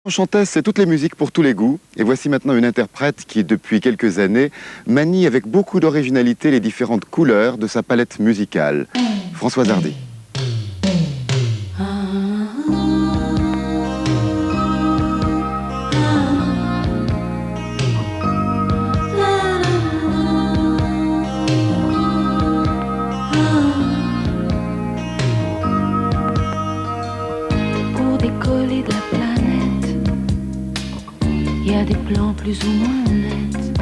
Chantez, c'est toutes les musiques pour tous les goûts. Et voici maintenant une interprète qui, depuis quelques années, manie avec beaucoup d'originalité les différentes couleurs de sa palette musicale. Françoise Hardy. Pour décoller de la planète, il y a des plans plus ou moins nets,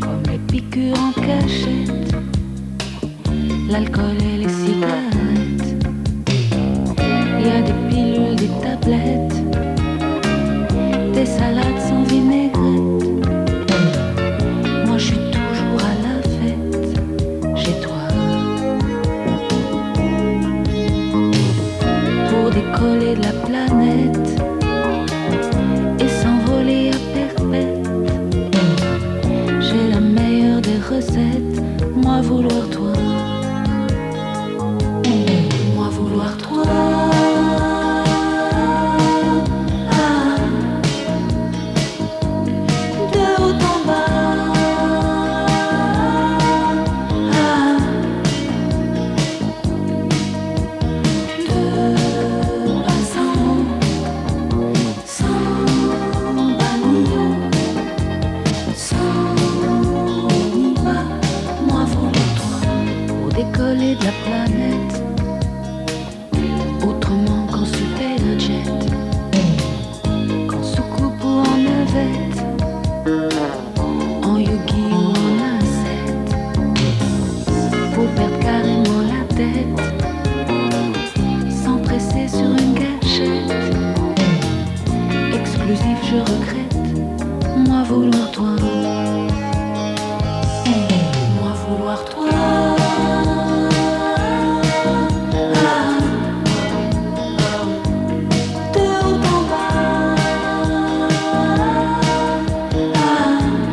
comme les piqûres en cachette, l'alcool et les cigarettes. Il y a des pilules, des tablettes, des salades sans vinaigrette. Moi je suis toujours à la fête chez toi. Pour décoller de la planète et s'envoler à perpète, j'ai la meilleure des recettes. Moi vouloir toi, moi vouloir toi. De haut en bas, de bas en haut, sans bannir, sans ni bas. Moi vouloir toi, pour décoller de la planète, autrement qu'en super jet, qu'en soucoupe ou en navette, en yogi ou en insecte, pour perdre carrément la tête, sans presser sur une gâchette. Exclusif, je regrette. Moi vouloir toi, moi vouloir toi. De haut en bas, de bas en haut,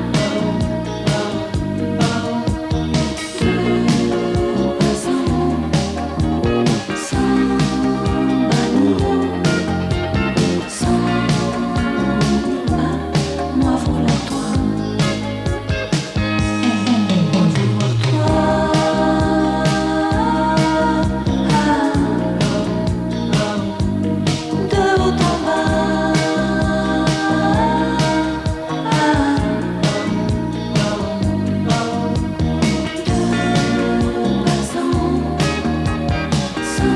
sans bannir, sans ni bas. Moi vouloir toi, moi vouloir toi. De haut en bas, de bas en haut, sans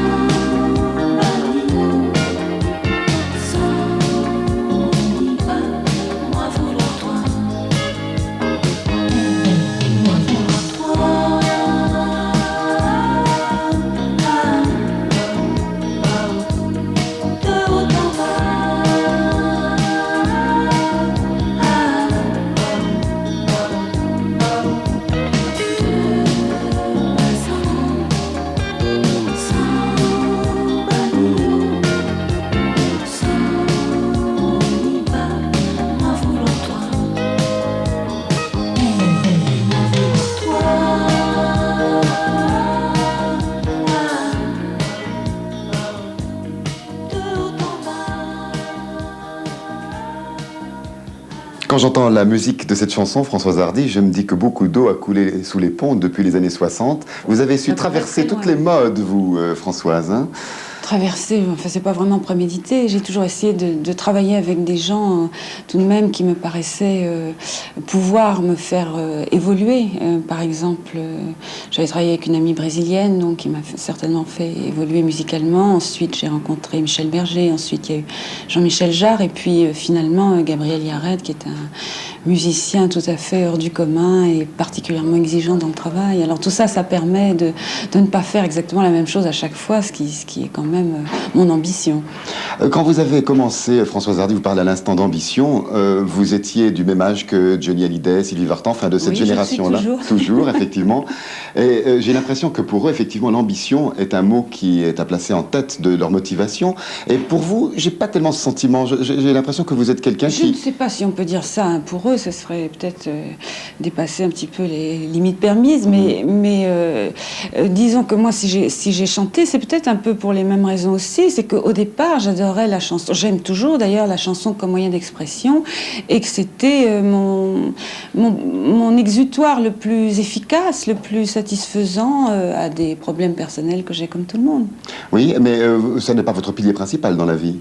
bannir, sans ni bas. Moi vouloir toi, moi vouloir toi. De haut en bas, de bas en haut, sans bannir, sans ni bas. Moi vouloir toi, moi vouloir toi. De haut en bas. Quand j'entends la musique de cette chanson, Françoise Hardy, je me dis que beaucoup d'eau a coulé sous les ponts depuis les années 60. Vous avez su traverser toutes les modes, vous, Françoise, hein? Traverser, enfin c'est pas vraiment prémédité. J'ai toujours essayé de travailler avec des gens tout de même qui me paraissaient pouvoir me faire évoluer. Par exemple, j'avais travaillé avec une amie brésilienne donc qui m'a certainement fait évoluer musicalement. Ensuite, j'ai rencontré Michel Berger. Ensuite, il y a eu Jean-Michel Jarre et puis finalement Gabriel Yared qui est un musicien tout à fait hors du commun et particulièrement exigeant dans le travail. Alors tout ça, ça permet de ne pas faire exactement la même chose à chaque fois, ce qui est quand même mon ambition. Quand vous avez commencé, Françoise Hardy, vous parlez à l'instant d'ambition, vous étiez du même âge que Johnny Hallyday, Sylvie Vartan, enfin de cette Oui, je suis génération-là. Toujours, effectivement. Et j'ai l'impression que pour eux, effectivement, l'ambition est un mot qui est à placer en tête de leur motivation. Et pour vous, j'ai pas tellement ce sentiment. J'ai l'impression que vous êtes quelqu'un Je ne sais pas si on peut dire ça, hein. Pour eux, ce serait peut-être dépasser un petit peu les limites permises, mais disons que moi, si j'ai chanté, c'est peut-être un peu pour les mêmes raison aussi, c'est qu'au départ, j'adorais la chanson. J'aime toujours d'ailleurs la chanson comme moyen d'expression, et que c'était mon exutoire le plus efficace, le plus satisfaisant à des problèmes personnels que j'ai comme tout le monde. Oui, mais ça n'est pas votre pilier principal dans la vie.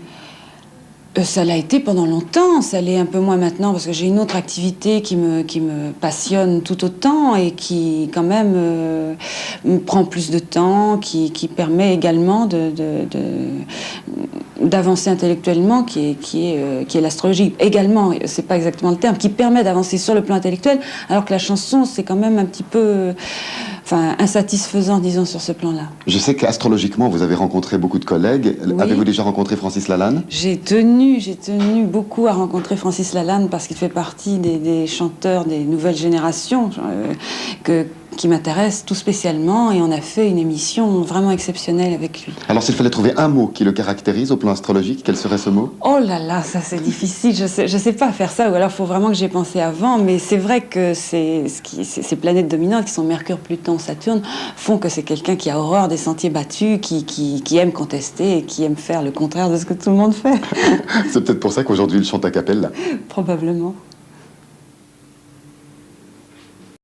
Ça l'a été pendant longtemps, ça l'est un peu moins maintenant parce que j'ai une autre activité qui me passionne tout autant et qui quand même me prend plus de temps, qui permet également d'avancer intellectuellement, qui est l'astrologie. Également, c'est pas exactement le terme, qui permet d'avancer sur le plan intellectuel, alors que la chanson, c'est quand même un petit peu insatisfaisant, disons, sur ce plan-là. Je sais qu'astrologiquement, vous avez rencontré beaucoup de collègues. Oui. Avez-vous déjà rencontré Francis Lalanne? J'ai tenu beaucoup à rencontrer Francis Lalanne parce qu'il fait partie des chanteurs des nouvelles générations qui m'intéressent tout spécialement, et on a fait une émission vraiment exceptionnelle avec lui. Alors s'il fallait trouver un mot qui le caractérise au plan astrologique, quel serait ce mot? Oh là là, ça c'est difficile, je sais pas faire ça, ou alors il faut vraiment que j'y ai pensé avant, mais c'est vrai que ces planètes dominantes qui sont Mercure, Pluton, Saturne font que c'est quelqu'un qui a horreur des sentiers battus, qui aime contester et qui aime faire le contraire de ce que tout le monde fait. C'est peut-être pour ça qu'aujourd'hui il chante a cappella. Probablement.